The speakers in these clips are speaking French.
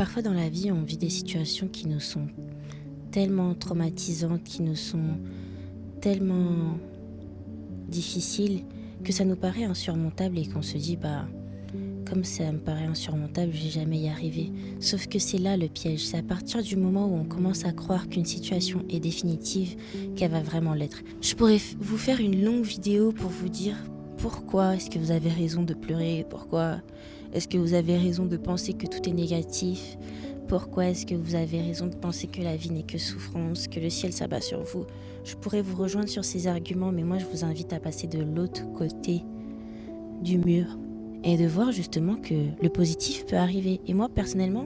Parfois dans la vie, on vit des situations qui nous sont tellement traumatisantes, qui nous sont tellement difficiles, que ça nous paraît insurmontable et qu'on se dit, comme ça me paraît insurmontable, je vais jamais y arriver. Sauf que c'est là le piège, c'est à partir du moment où on commence à croire qu'une situation est définitive, qu'elle va vraiment l'être. Je pourrais vous faire une longue vidéo pour vous dire pourquoi est-ce que vous avez raison de pleurer, pourquoi est-ce que vous avez raison de penser que tout est négatif, pourquoi est-ce que vous avez raison de penser que la vie n'est que souffrance, que le ciel s'abat sur vous. Je pourrais vous rejoindre sur ces arguments, mais moi je vous invite à passer de l'autre côté du mur et de voir justement que le positif peut arriver. Et moi personnellement,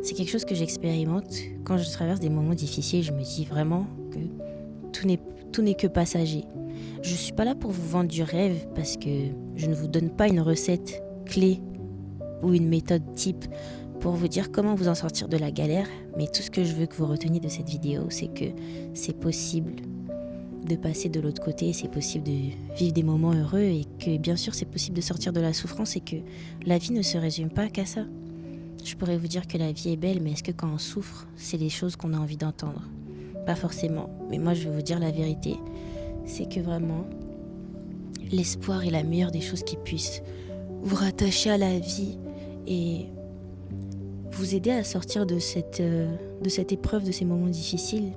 c'est quelque chose que j'expérimente quand je traverse des moments difficiles. Je me dis vraiment que tout n'est que passager. Je suis pas là pour vous vendre du rêve parce que je ne vous donne pas une recette clé ou une méthode type pour vous dire comment vous en sortir de la galère, mais tout ce que je veux que vous reteniez de cette vidéo, c'est que c'est possible de passer de l'autre côté, c'est possible de vivre des moments heureux et que bien sûr c'est possible de sortir de la souffrance et que la vie ne se résume pas qu'à ça. Je pourrais vous dire que la vie est belle, mais est-ce que quand on souffre, c'est les choses qu'on a envie d'entendre? Pas forcément, mais moi je vais vous dire la vérité, c'est que vraiment, l'espoir est la meilleure des choses qui puissent vous rattacher à la vie et vous aider à sortir de cette épreuve, de ces moments difficiles,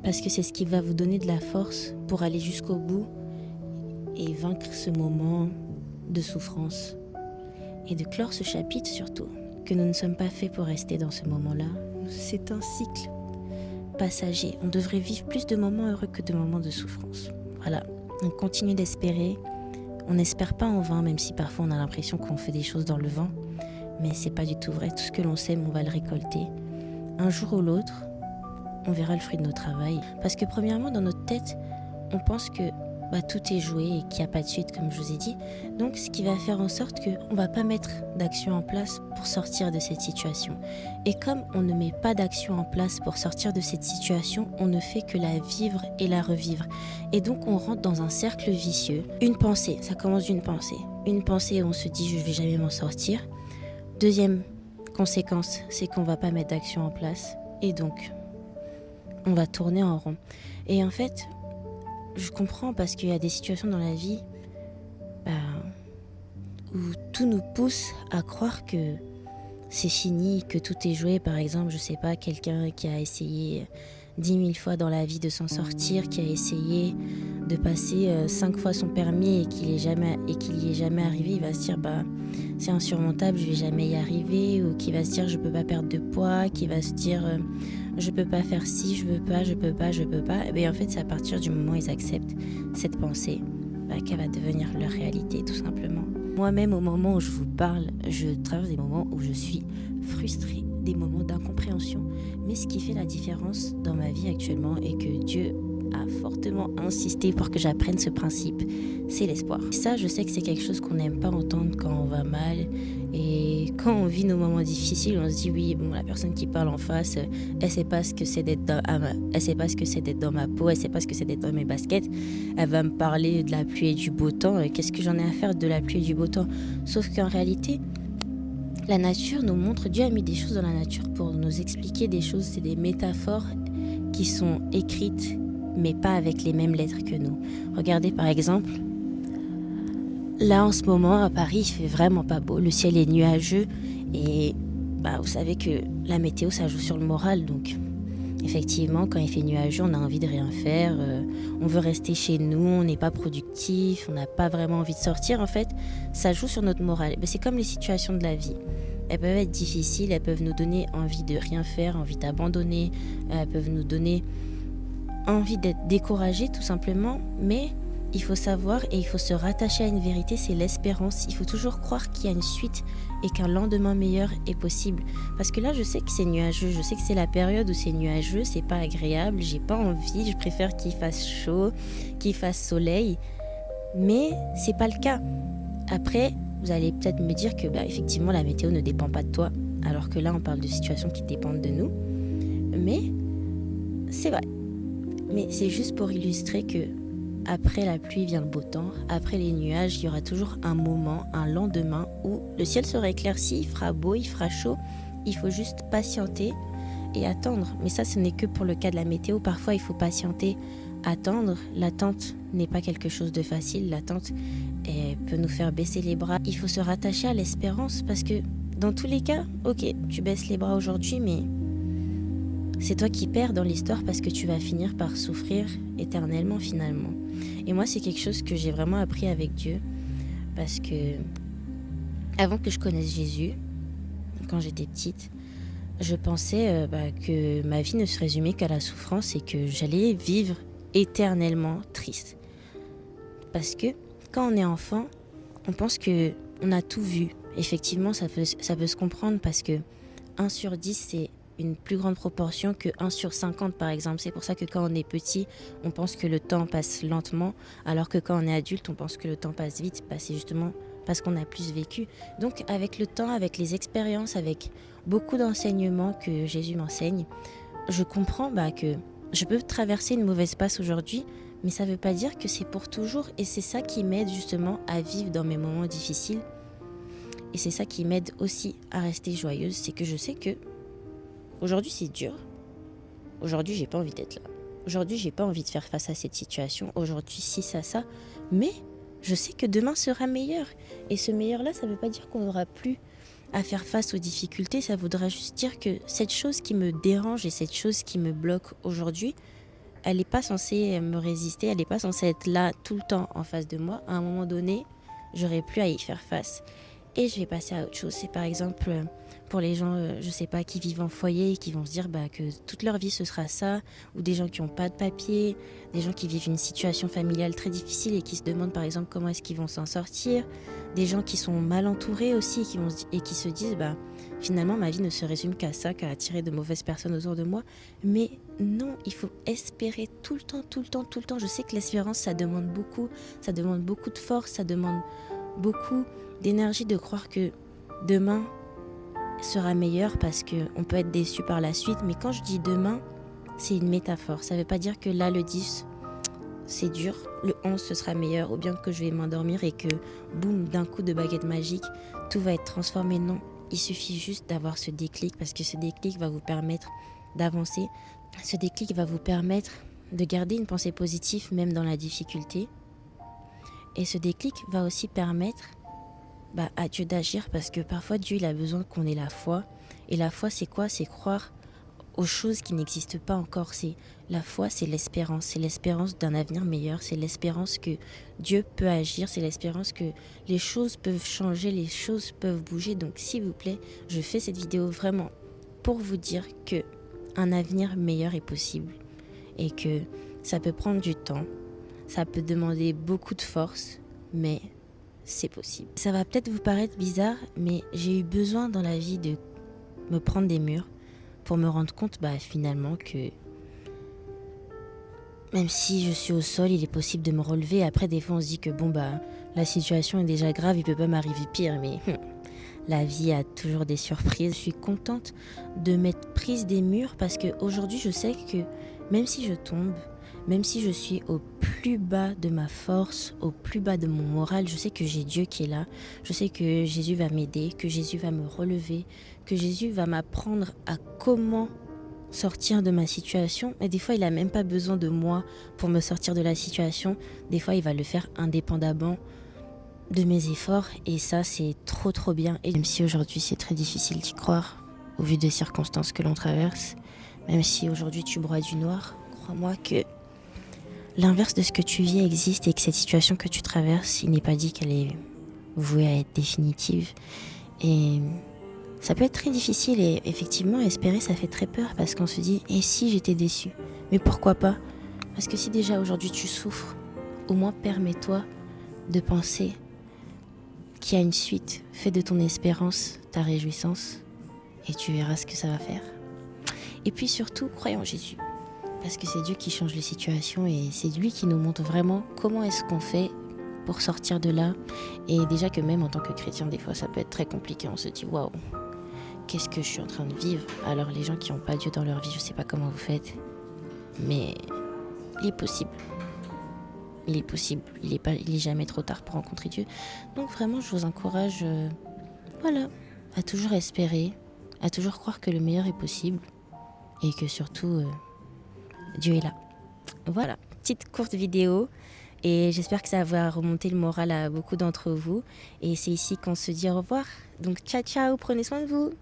parce que c'est ce qui va vous donner de la force pour aller jusqu'au bout et vaincre ce moment de souffrance. Et de clore ce chapitre surtout, que nous ne sommes pas faits pour rester dans ce moment-là. C'est un cycle passager. On devrait vivre plus de moments heureux que de moments de souffrance. Voilà, on continue d'espérer. On n'espère pas en vain, même si parfois on a l'impression qu'on fait des choses dans le vent. Mais c'est pas du tout vrai. Tout ce que l'on sème, on va le récolter. Un jour ou l'autre, on verra le fruit de notre travail. Parce que premièrement, dans notre tête, on pense que tout est joué et qu'il n'y a pas de suite, comme je vous ai dit. Donc, ce qui va faire en sorte qu'on ne va pas mettre d'action en place pour sortir de cette situation. Et comme on ne met pas d'action en place pour sortir de cette situation, on ne fait que la vivre et la revivre. Et donc, on rentre dans un cercle vicieux. Une pensée, ça commence d'une pensée. Une pensée, on se dit « je ne vais jamais m'en sortir ». Deuxième conséquence, c'est qu'on ne va pas mettre d'action en place. Et donc, on va tourner en rond. Et en fait, je comprends parce qu'il y a des situations dans la vie où tout nous pousse à croire que c'est fini, que tout est joué. Par exemple, je sais pas, quelqu'un qui a essayé 10 000 fois dans la vie de s'en sortir, qui a essayé de passer 5 fois son permis et qu'il y est jamais arrivé, il va se dire c'est insurmontable, je vais jamais y arriver, ou qui va se dire je peux pas perdre de poids, qui va se dire je peux pas faire ci, je peux pas. Et bien en fait, c'est à partir du moment où ils acceptent cette pensée qu'elle va devenir leur réalité, tout simplement. Moi-même, au moment où je vous parle, je traverse des moments où je suis frustrée, des moments d'incompréhension. Mais ce qui fait la différence dans ma vie actuellement et que Dieu a fortement insisté pour que j'apprenne ce principe, c'est l'espoir. Et ça, je sais que c'est quelque chose qu'on n'aime pas entendre quand on va mal. Et quand on vit nos moments difficiles, on se dit oui, la personne qui parle en face, elle sait pas ce que c'est d'être dans ma peau, elle sait pas ce que c'est d'être dans mes baskets. Elle va me parler de la pluie et du beau temps. Qu'est-ce que j'en ai à faire de la pluie et du beau temps? Sauf qu'en réalité, la nature nous montre, Dieu a mis des choses dans la nature pour nous expliquer des choses, c'est des métaphores qui sont écrites, mais pas avec les mêmes lettres que nous. Regardez par exemple, là en ce moment à Paris, il fait vraiment pas beau, le ciel est nuageux et vous savez que la météo ça joue sur le moral, donc effectivement quand il fait nuageux on a envie de rien faire, on veut rester chez nous, on n'est pas productif, on n'a pas vraiment envie de sortir. En fait ça joue sur notre morale. C'est comme les situations de la vie, elles peuvent être difficiles, elles peuvent nous donner envie de rien faire, envie d'abandonner, elles peuvent nous donner envie d'être découragé tout simplement, mais il faut savoir et il faut se rattacher à une vérité, c'est l'espérance. Il faut toujours croire qu'il y a une suite et qu'un lendemain meilleur est possible. Parce que là, je sais que c'est nuageux, je sais que c'est la période où c'est nuageux, c'est pas agréable, j'ai pas envie, je préfère qu'il fasse chaud, qu'il fasse soleil, mais c'est pas le cas. Après, vous allez peut-être me dire que effectivement la météo ne dépend pas de toi, alors que là on parle de situations qui dépendent de nous, mais c'est vrai. Mais c'est juste pour illustrer que après la pluie vient le beau temps, après les nuages, il y aura toujours un moment, un lendemain où le ciel sera éclairci, il fera beau, il fera chaud Il faut juste patienter et attendre. Mais ça, ce n'est que pour le cas de la météo. Parfois, il faut patienter, attendre. L'attente n'est pas quelque chose de facile. L'attente peut nous faire baisser les bras. Il faut se rattacher à l'espérance parce que dans tous les cas, ok, tu baisses les bras aujourd'hui, mais c'est toi qui perds dans l'histoire parce que tu vas finir par souffrir éternellement finalement. Et moi, c'est quelque chose que j'ai vraiment appris avec Dieu parce que avant que je connaisse Jésus, quand j'étais petite, je pensais que ma vie ne se résumait qu'à la souffrance et que j'allais vivre éternellement triste. Parce que quand on est enfant, on pense qu'on a tout vu. Effectivement, ça peut se comprendre parce que 1 sur 10, c'est une plus grande proportion que 1 sur 50 par exemple. C'est pour ça que quand on est petit, on pense que le temps passe lentement, alors que quand on est adulte, on pense que le temps passe vite. C'est justement parce qu'on a plus vécu. Donc avec le temps, avec les expériences, avec beaucoup d'enseignements que Jésus m'enseigne, je comprends que je peux traverser une mauvaise passe aujourd'hui, mais ça ne veut pas dire que c'est pour toujours. Et c'est ça qui m'aide justement à vivre dans mes moments difficiles. Et c'est ça qui m'aide aussi à rester joyeuse, c'est que je sais que aujourd'hui c'est dur. Aujourd'hui j'ai pas envie d'être là. Aujourd'hui j'ai pas envie de faire face à cette situation. Aujourd'hui ça. Mais je sais que demain sera meilleur. Et ce meilleur-là, ça veut pas dire qu'on n'aura plus à faire face aux difficultés. Ça voudra juste dire que cette chose qui me dérange et cette chose qui me bloque aujourd'hui, elle n'est pas censée me résister. Elle n'est pas censée être là tout le temps en face de moi. À un moment donné, j'aurai plus à y faire face. Et je vais passer à autre chose. C'est par exemple pour les gens, je sais pas, qui vivent en foyer et qui vont se dire que toute leur vie ce sera ça, ou des gens qui n'ont pas de papier, des gens qui vivent une situation familiale très difficile et qui se demandent par exemple comment est-ce qu'ils vont s'en sortir, des gens qui sont mal entourés aussi et qui se disent finalement ma vie ne se résume qu'à ça, qu'à attirer de mauvaises personnes autour de moi. Mais non, il faut espérer tout le temps. Je sais que l'espérance ça demande beaucoup de force, ça demande beaucoup d'énergie de croire que demain sera meilleur parce qu'on peut être déçu par la suite. Mais quand je dis demain, c'est une métaphore. Ça ne veut pas dire que là, le 10, c'est dur. Le 11, ce sera meilleur. Ou bien que je vais m'endormir et que, boum, d'un coup de baguette magique, tout va être transformé. Non, il suffit juste d'avoir ce déclic parce que ce déclic va vous permettre d'avancer. Ce déclic va vous permettre de garder une pensée positive même dans la difficulté. Et ce déclic va aussi permettre à Dieu d'agir parce que parfois Dieu il a besoin qu'on ait la foi. Et la foi c'est quoi? C'est croire aux choses qui n'existent pas encore. C'est la foi, c'est l'espérance d'un avenir meilleur, c'est l'espérance que Dieu peut agir, c'est l'espérance que les choses peuvent changer, les choses peuvent bouger. Donc s'il vous plaît, je fais cette vidéo vraiment pour vous dire que un avenir meilleur est possible et que ça peut prendre du temps, ça peut demander beaucoup de force, mais c'est possible. Ça va peut-être vous paraître bizarre, mais j'ai eu besoin dans la vie de me prendre des murs pour me rendre compte finalement que même si je suis au sol, il est possible de me relever. Après, des fois, on se dit que la situation est déjà grave, il peut pas m'arriver pire, mais la vie a toujours des surprises. Je suis contente de m'être prise des murs parce qu'aujourd'hui, je sais que même si je tombe, même si je suis au plus bas de ma force, au plus bas de mon moral, je sais que j'ai Dieu qui est là. Je sais que Jésus va m'aider, que Jésus va me relever, que Jésus va m'apprendre à comment sortir de ma situation. Et des fois, il n'a même pas besoin de moi pour me sortir de la situation. Des fois, il va le faire indépendamment de mes efforts. Et ça, c'est trop bien. Et même si aujourd'hui, c'est très difficile d'y croire, au vu des circonstances que l'on traverse, même si aujourd'hui, tu broies du noir, crois-moi que l'inverse de ce que tu vis existe et que cette situation que tu traverses, il n'est pas dit qu'elle est vouée à être définitive. Et ça peut être très difficile et effectivement, espérer, ça fait très peur parce qu'on se dit « et si j'étais déçu ?» Mais pourquoi pas? Parce que si déjà aujourd'hui tu souffres, au moins permets-toi de penser qu'il y a une suite. Fais de ton espérance ta réjouissance et tu verras ce que ça va faire. Et puis surtout, croyons en Jésus. Parce que c'est Dieu qui change les situations et c'est lui qui nous montre vraiment comment est-ce qu'on fait pour sortir de là. Et déjà que même en tant que chrétien, des fois, ça peut être très compliqué. On se dit, waouh, qu'est-ce que je suis en train de vivre? Alors les gens qui n'ont pas Dieu dans leur vie, je ne sais pas comment vous faites, mais il est possible. Il est possible. Il est jamais trop tard pour rencontrer Dieu. Donc vraiment, je vous encourage à toujours espérer, à toujours croire que le meilleur est possible et que surtout Dieu est là. Voilà, petite courte vidéo et j'espère que ça va remonter le moral à beaucoup d'entre vous. Et c'est ici qu'on se dit au revoir. Donc ciao ciao, prenez soin de vous.